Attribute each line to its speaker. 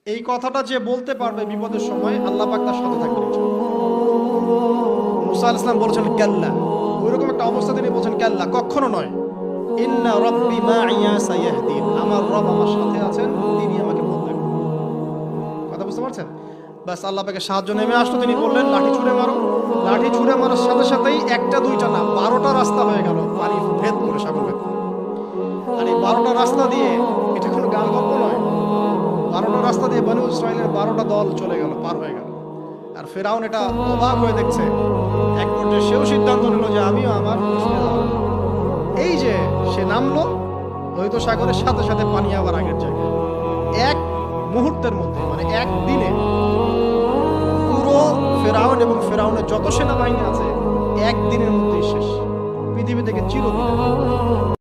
Speaker 1: এই কথাটা যে বলতে পারবে বিপদের সময়, আল্লাহ পাক তার সাথে থাকবেন। মুসা আলাইহিস সালাম বলেছেন কাল্লা, ওইরকম একটা অবস্থা তিনি বলছেন কাল্লা, কখনো নয়। ইন্না রাব্বি মাইয়া সায়াহদিন, আমার রব আমার সাথে আছেন, তিনি আমাকে পথ দেখাবেন। কথা বুঝতে পারছেন? বাস আল্লাহ পাকের সাহায্য নেমে আসলো, তিনি বললেন লাঠি ছুঁড়ে মারো। লাঠি ছুঁড়ে মারার সাথে সাথেই একটা দুইটা না 12টা রাস্তা হয়ে গেল, পানি ভেদ করে, সাগর ভেদ করে। আর এই 12টা রাস্তা দিয়ে, এটা কোনো গান গল্প নয়, 12টা রাস্তা দিয়ে বনু ইসরাইলের 12টা দল চলে গেল, পার হয়ে গেল। আর ফেরাউন এটা অবাক হয়ে দেখছে। এক পর্যায়ে সেও সিদ্ধান্ত নিল যে আমিও আমার পিছনে যাব। এই যে সে নামলো লোহিত সাগরের সাথে সাথে পানি আবার আগের জায়গায়। এক মুহূর্তের মধ্যে, মানে এক দিনে পুরো ফেরাউন এবং ফেরাউনের যত সেনাবাহিনী আছে একদিনের মধ্যেই শেষ, পৃথিবী থেকে চিরবিদায়।